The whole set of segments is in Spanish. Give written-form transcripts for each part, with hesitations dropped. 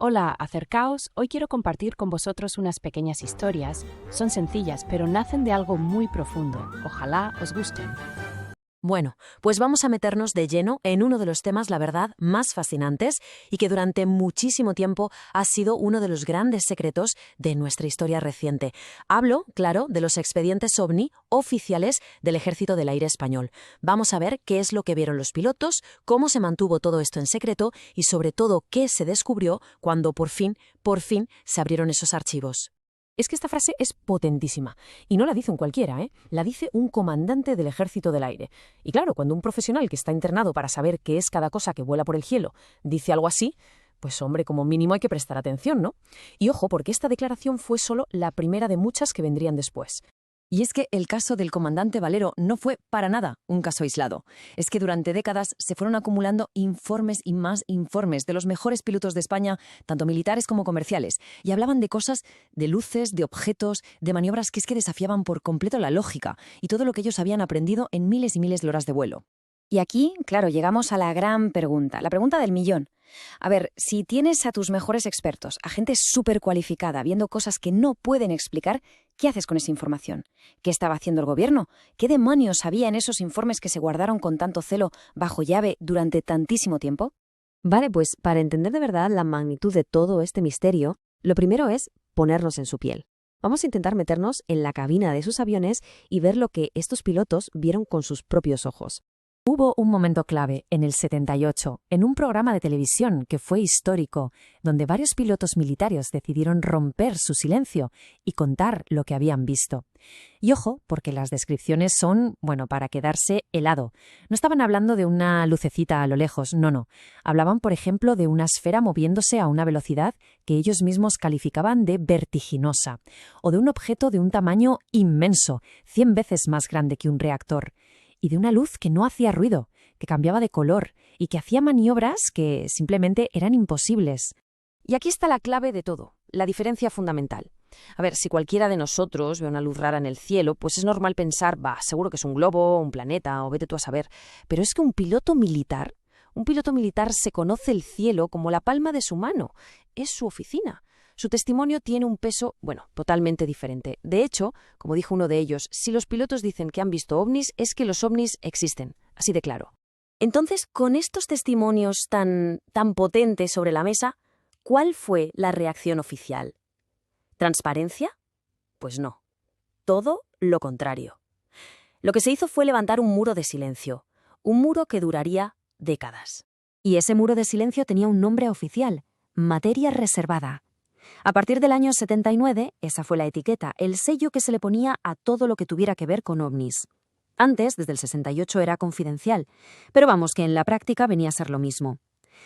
Hola, acercaos. Hoy quiero compartir con vosotros unas pequeñas historias. Son sencillas, pero nacen de algo muy profundo. Ojalá os gusten. Bueno, pues vamos a meternos de lleno en uno de los temas, la verdad, más fascinantes y que durante muchísimo tiempo ha sido uno de los grandes secretos de nuestra historia reciente. Hablo, claro, de los expedientes OVNI oficiales del Ejército del Aire Español. Vamos a ver qué es lo que vieron los pilotos, cómo se mantuvo todo esto en secreto y sobre todo qué se descubrió cuando por fin se abrieron esos archivos. Es que esta frase es potentísima, y no la dice un cualquiera, la dice un comandante del Ejército del Aire. Y claro, cuando un profesional que está internado para saber qué es cada cosa que vuela por el cielo dice algo así, pues hombre, como mínimo hay que prestar atención, ¿no? Y ojo, porque esta declaración fue solo la primera de muchas que vendrían después. Y es que el caso del comandante Valero no fue para nada un caso aislado. Es que durante décadas se fueron acumulando informes y más informes de los mejores pilotos de España, tanto militares como comerciales, y hablaban de cosas, de luces, de objetos, de maniobras que es que desafiaban por completo la lógica y todo lo que ellos habían aprendido en miles y miles de horas de vuelo. Y aquí, claro, llegamos a la gran pregunta, la pregunta del millón. A ver, si tienes a tus mejores expertos, a gente súper cualificada, viendo cosas que no pueden explicar, ¿qué haces con esa información? ¿Qué estaba haciendo el gobierno? ¿Qué demonios había en esos informes que se guardaron con tanto celo bajo llave durante tantísimo tiempo? Vale, pues para entender de verdad la magnitud de todo este misterio, lo primero es ponernos en su piel. Vamos a intentar meternos en la cabina de esos aviones y ver lo que estos pilotos vieron con sus propios ojos. Hubo un momento clave en el 78, en un programa de televisión que fue histórico, donde varios pilotos militares decidieron romper su silencio y contar lo que habían visto. Y ojo, porque las descripciones son, bueno, para quedarse helado. No estaban hablando de una lucecita a lo lejos, no. Hablaban, por ejemplo, de una esfera moviéndose a una velocidad que ellos mismos calificaban de vertiginosa, o de un objeto de un tamaño inmenso, 100 veces más grande que un reactor. Y de una luz que no hacía ruido, que cambiaba de color y que hacía maniobras que simplemente eran imposibles. Y aquí está la clave de todo, la diferencia fundamental. A ver, si cualquiera de nosotros ve una luz rara en el cielo, pues es normal pensar, seguro que es un globo, un planeta, o vete tú a saber. Pero es que un piloto militar se conoce el cielo como la palma de su mano. Es su oficina. Su testimonio tiene un peso, totalmente diferente. De hecho, como dijo uno de ellos, si los pilotos dicen que han visto ovnis, es que los ovnis existen, así de claro. Entonces, con estos testimonios tan potentes sobre la mesa, ¿cuál fue la reacción oficial? ¿Transparencia? Pues no. Todo lo contrario. Lo que se hizo fue levantar un muro de silencio, un muro que duraría décadas. Y ese muro de silencio tenía un nombre oficial: materia reservada. A partir del año 79, esa fue la etiqueta, el sello que se le ponía a todo lo que tuviera que ver con ovnis. Antes, desde el 68, era confidencial, pero vamos, que en la práctica venía a ser lo mismo.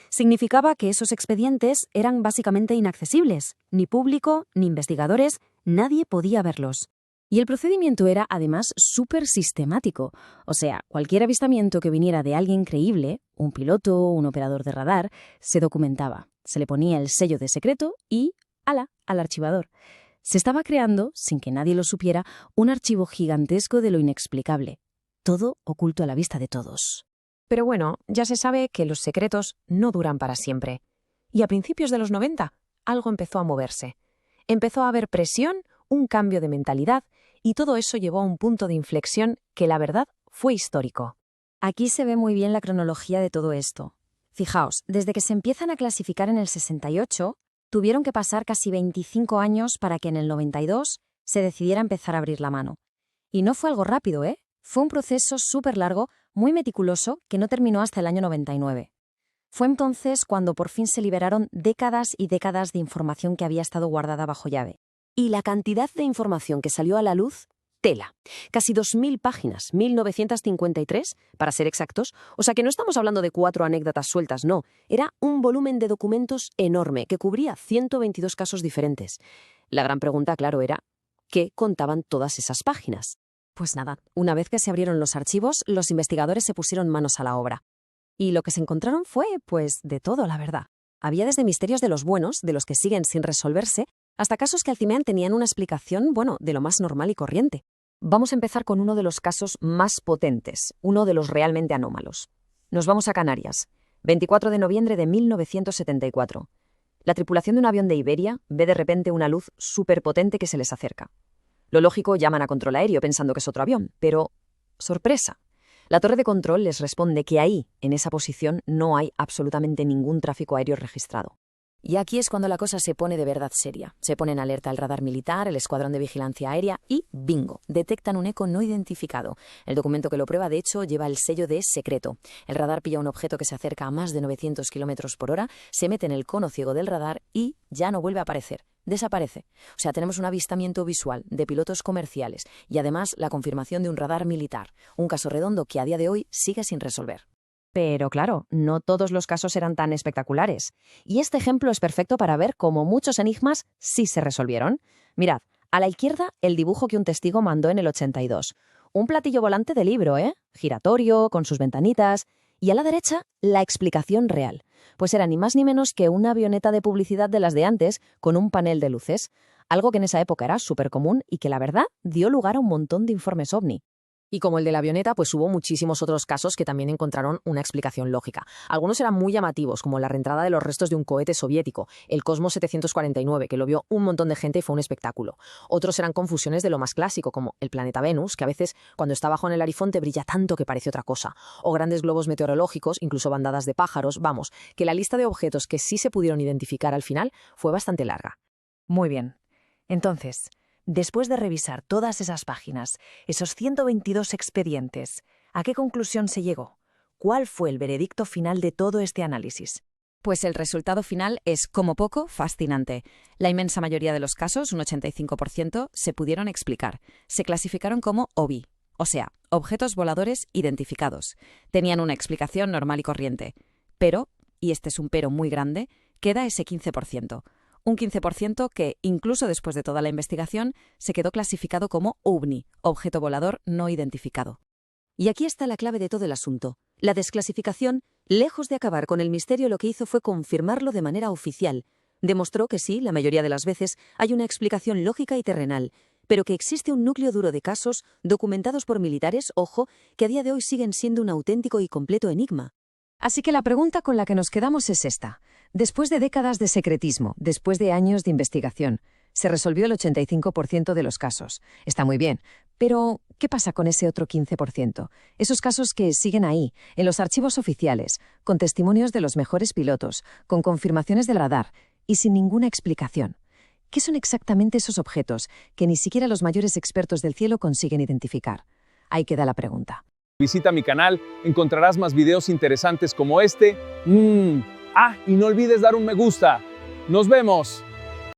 Significaba que esos expedientes eran básicamente inaccesibles, ni público, ni investigadores, nadie podía verlos. Y el procedimiento era, además, súper sistemático. O sea, cualquier avistamiento que viniera de alguien creíble, un piloto, un operador de radar, se documentaba. Se le ponía el sello de secreto y ¡hala!, al archivador. Se estaba creando, sin que nadie lo supiera, un archivo gigantesco de lo inexplicable. Todo oculto a la vista de todos. Pero bueno, ya se sabe que los secretos no duran para siempre. Y a principios de los 90, algo empezó a moverse. Empezó a haber presión, un cambio de mentalidad, y todo eso llevó a un punto de inflexión que, la verdad, fue histórico. Aquí se ve muy bien la cronología de todo esto. Fijaos, desde que se empiezan a clasificar en el 68, tuvieron que pasar casi 25 años para que en el 92 se decidiera empezar a abrir la mano. Y no fue algo rápido, Fue un proceso súper largo, muy meticuloso, que no terminó hasta el año 99. Fue entonces cuando por fin se liberaron décadas y décadas de información que había estado guardada bajo llave. Y la cantidad de información que salió a la luz, tela. Casi 2.000 páginas, 1.953, para ser exactos. O sea que no estamos hablando de 4 anécdotas sueltas, no. Era un volumen de documentos enorme que cubría 122 casos diferentes. La gran pregunta, claro, era ¿qué contaban todas esas páginas? Pues nada, una vez que se abrieron los archivos, los investigadores se pusieron manos a la obra. Y lo que se encontraron fue, pues, de todo, la verdad. Había desde misterios de los buenos, de los que siguen sin resolverse, hasta casos que al final tenían una explicación, de lo más normal y corriente. Vamos a empezar con uno de los casos más potentes, uno de los realmente anómalos. Nos vamos a Canarias, 24 de noviembre de 1974. La tripulación de un avión de Iberia ve de repente una luz superpotente que se les acerca. Lo lógico, llaman a control aéreo pensando que es otro avión, pero ¡sorpresa! La torre de control les responde que ahí, en esa posición, no hay absolutamente ningún tráfico aéreo registrado. Y aquí es cuando la cosa se pone de verdad seria. Se pone en alerta el radar militar, el escuadrón de vigilancia aérea y ¡bingo! Detectan un eco no identificado. El documento que lo prueba, de hecho, lleva el sello de secreto. El radar pilla un objeto que se acerca a más de 900 km por hora, se mete en el cono ciego del radar y ya no vuelve a aparecer. Desaparece. O sea, tenemos un avistamiento visual de pilotos comerciales y además la confirmación de un radar militar. Un caso redondo que a día de hoy sigue sin resolver. Pero claro, no todos los casos eran tan espectaculares. Y este ejemplo es perfecto para ver cómo muchos enigmas sí se resolvieron. Mirad, a la izquierda el dibujo que un testigo mandó en el 82. Un platillo volante de libro, giratorio, con sus ventanitas. Y a la derecha, la explicación real. Pues era ni más ni menos que una avioneta de publicidad de las de antes con un panel de luces. Algo que en esa época era súper común y que la verdad dio lugar a un montón de informes OVNI. Y como el de la avioneta, pues hubo muchísimos otros casos que también encontraron una explicación lógica. Algunos eran muy llamativos, como la reentrada de los restos de un cohete soviético, el Cosmos 749, que lo vio un montón de gente y fue un espectáculo. Otros eran confusiones de lo más clásico, como el planeta Venus, que a veces cuando está bajo en el Arifonte brilla tanto que parece otra cosa. O grandes globos meteorológicos, incluso bandadas de pájaros. Vamos, que la lista de objetos que sí se pudieron identificar al final fue bastante larga. Muy bien. Entonces, después de revisar todas esas páginas, esos 122 expedientes, ¿a qué conclusión se llegó? ¿Cuál fue el veredicto final de todo este análisis? Pues el resultado final es, como poco, fascinante. La inmensa mayoría de los casos, un 85%, se pudieron explicar. Se clasificaron como OVI, o sea, objetos voladores identificados. Tenían una explicación normal y corriente. Pero, y este es un pero muy grande, queda ese 15%. Un 15% que, incluso después de toda la investigación, se quedó clasificado como OVNI, objeto volador no identificado. Y aquí está la clave de todo el asunto. La desclasificación, lejos de acabar con el misterio, lo que hizo fue confirmarlo de manera oficial. Demostró que sí, la mayoría de las veces, hay una explicación lógica y terrenal, pero que existe un núcleo duro de casos, documentados por militares, ojo, que a día de hoy siguen siendo un auténtico y completo enigma. Así que la pregunta con la que nos quedamos es esta. Después de décadas de secretismo, después de años de investigación, se resolvió el 85% de los casos. Está muy bien, pero ¿qué pasa con ese otro 15%? Esos casos que siguen ahí, en los archivos oficiales, con testimonios de los mejores pilotos, con confirmaciones del radar y sin ninguna explicación. ¿Qué son exactamente esos objetos que ni siquiera los mayores expertos del cielo consiguen identificar? Ahí queda la pregunta. Visita mi canal, encontrarás más videos interesantes como este. Y no olvides dar un me gusta. ¡Nos vemos!